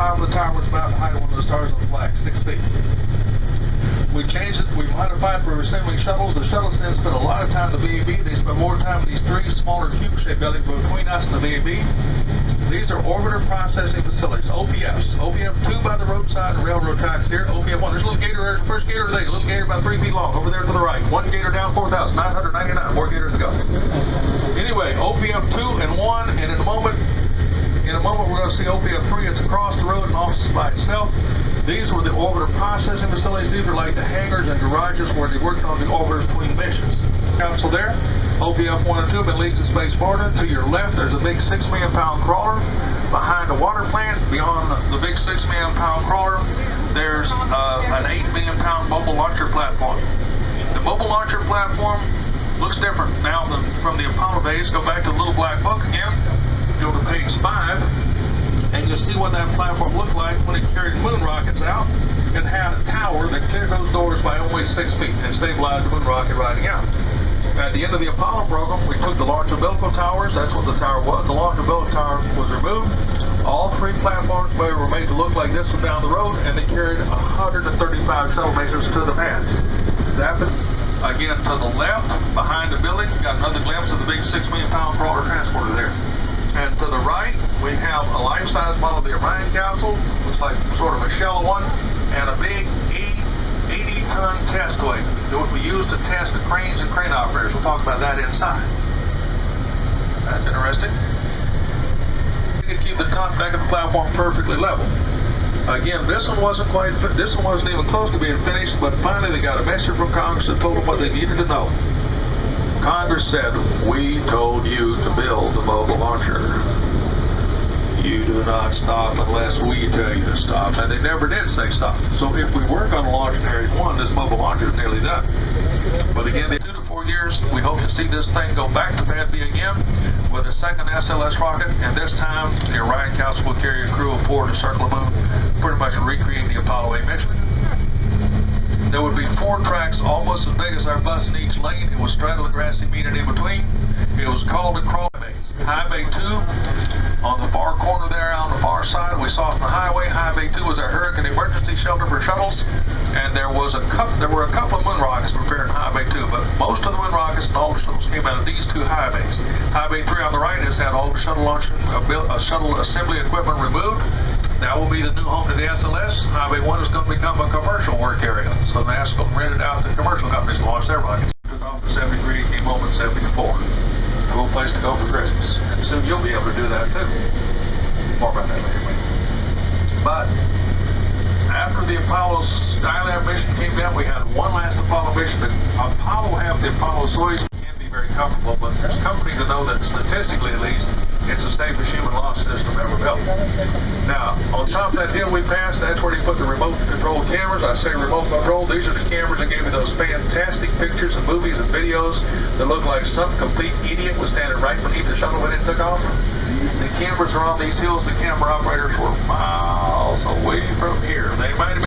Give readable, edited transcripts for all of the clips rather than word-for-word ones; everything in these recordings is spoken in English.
top of the tower was about the height of one of the stars on the flag, 6 feet. We changed it, we modified for assembling shuttles. The shuttles didn't spend a lot of time in the VAB. They spent more time in these 3 smaller cube-shaped buildings between us and the VAB. These are orbiter processing facilities, OPFs. OPF 2 by the roadside and railroad tracks here. OPF 1, there's a little gator there, the first gator of the day, a little gator about 3 feet long, over there to the right. 1 gator down, 4,999, more gators to go. Anyway, OPF 2 and 1, and in a moment we're going to see OPF 3. It's across the road and off by itself. These were the orbiter processing facilities. These were like the hangars and garages where they worked on the orbiters between missions. Capsule there, OPF 1 and 2 have been leased to Space Florida. To your left, there's a big 6 million pound crawler. Behind the water plant, beyond the big 6 million pound crawler, there's an 8 million pound mobile launcher platform. The mobile launcher platform looks different now than from the Apollo days. Go back to the little black book again. Go to page 5, and you'll see what that platform looked like when it carried moon rockets out. It had a tower that cleared those doors by only 6 feet and stabilized the moon rocket riding out. At the end of the Apollo program, we took the launch umbilical towers. That's what the tower was. The launch umbilical tower was removed. All 3 platforms were made to look like this one down the road, and they carried 135 shuttle missions to the pad. That again to the left, behind the building, you got another glimpse of the big 6 million pound crawler transporter there. And to the right, we have a life-size model of the Orion capsule, looks like sort of a shell one, and a big 80-ton test weight that would be used to test the cranes and crane operators. We'll talk about that inside. That's interesting. We can keep the top deck of the platform perfectly level. Again, this one wasn't even close to being finished, but finally they got a message from Congress that told them what they needed to know. Congress said, we told you to build the mobile launcher. You do not stop unless we tell you to stop. And they never did say stop. So if we work on launch Ares 1, this mobile launcher is nearly done. But again, in 2 to 4 years, we hope to see this thing go back to Pad B again with a second SLS rocket. And this time, the Orion capsule will carry a crew of 4 to circle the moon, pretty much recreate the Apollo 8 mission. There would be 4 tracks almost as big as our bus in each lane. It would straddle the grassy median in between. It was called the crawl bays. High Bay 2 on the far corner there on the far side. We saw from the highway. High Bay 2 was our hurricane emergency shelter for shuttles. And there were a couple of moon rockets prepared in High Bay 2, but most of the moon rockets and all the shuttles came out of these 2 high bays. High Bay 3 on the right has had all the shuttle launch, shuttle assembly equipment removed. That will be the new home to the SLS. High Bay 1 is going to become a commercial work area. So NASA will rent it out to commercial companies to launch their rockets. Took off in 73, came home in 74. Cool place to go for Christmas. And soon you'll be able to do that too. More about that later. But after the Apollo Skylab mission came down, we had one last Apollo mission. Apollo will have the Apollo Soyuz. Can be very comfortable, but it's comforting to know that statistically at least, it's the safest human launch system ever built. Now, on top of that hill we passed, that's where they put the remote control cameras. I say remote control, these are the cameras that gave me those fantastic pictures and movies and videos that looked like some complete idiot was standing right beneath the shuttle when it took off. The cameras are on these hills. The camera operators were miles away from here. They might have been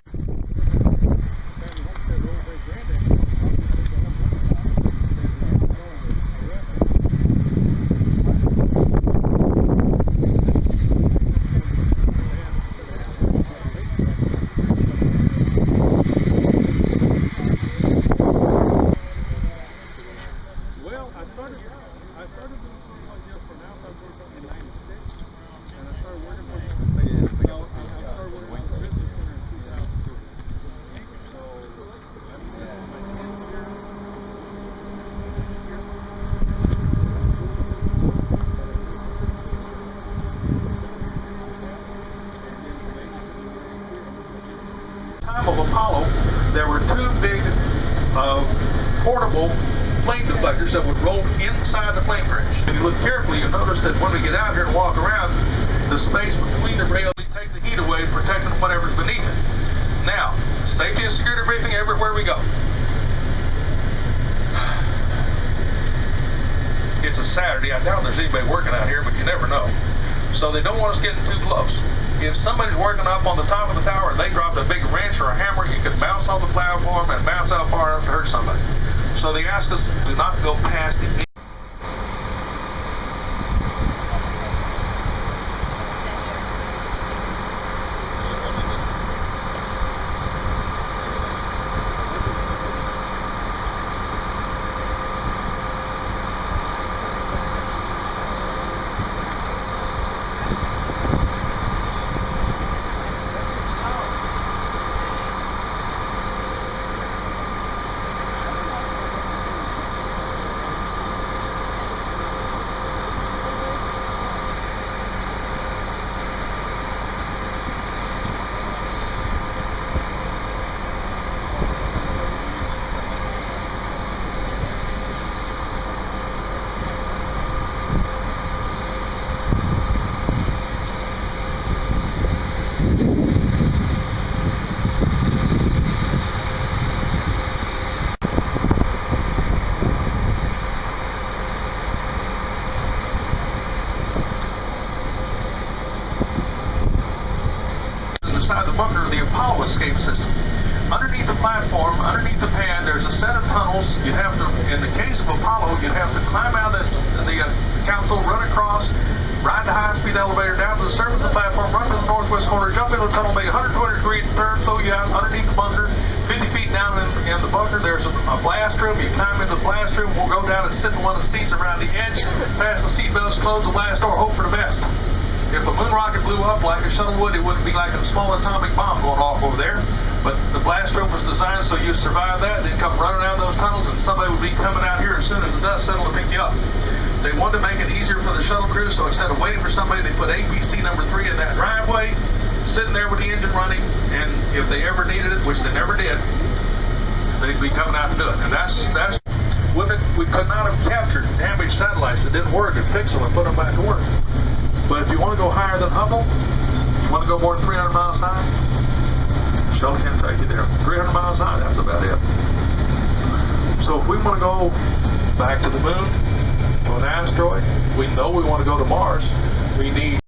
of Apollo, there were 2 big portable plane deflectors that would roll inside the plane bridge. If you look carefully, you'll notice that when we get out here and walk around, the space between the rails take the heat away, protecting whatever's beneath it. Now, safety and security briefing everywhere we go. It's a Saturday. I doubt there's anybody working out here, but you never know. So they don't want us getting too close. If somebody's working up on the top of the tower and they dropped a big wrench or a hammer, you could bounce off the platform and bounce out far enough to hurt somebody. So they ask us to not go past the inside the bunker of the Apollo escape system. Underneath the platform, underneath the pad, there's a set of tunnels. You'd have to, in the case of Apollo, you'd have to climb out of the console, run across, ride the high-speed elevator down to the surface of the platform, run to the northwest corner, jump into the tunnel, make a 120 degree turn, throw you out underneath the bunker. 50 feet down in the bunker, there's a blast room. You climb into the blast room. We'll go down and sit in one of the seats around the edge, fasten the seat belts, close the blast door, hope for the best. If a moon rocket blew up like a shuttle would, it wouldn't be like a small atomic bomb going off over there. But the blast room was designed so you survive that, then come running out of those tunnels, and somebody would be coming out here as soon as the dust settled to pick you up. They wanted to make it easier for the shuttle crew, so instead of waiting for somebody, they put APC number 3 in that driveway, sitting there with the engine running, and if they ever needed it, which they never did, they'd be coming out to do it. And that's we could not have captured damaged satellites that didn't work and fix them and put them back to work. But if you want to go higher than Hubble, you want to go more than 300 miles high, Shuttle can take you there. 300 miles high, that's about it. So if we want to go back to the moon, to an asteroid, we know we want to go to Mars, we need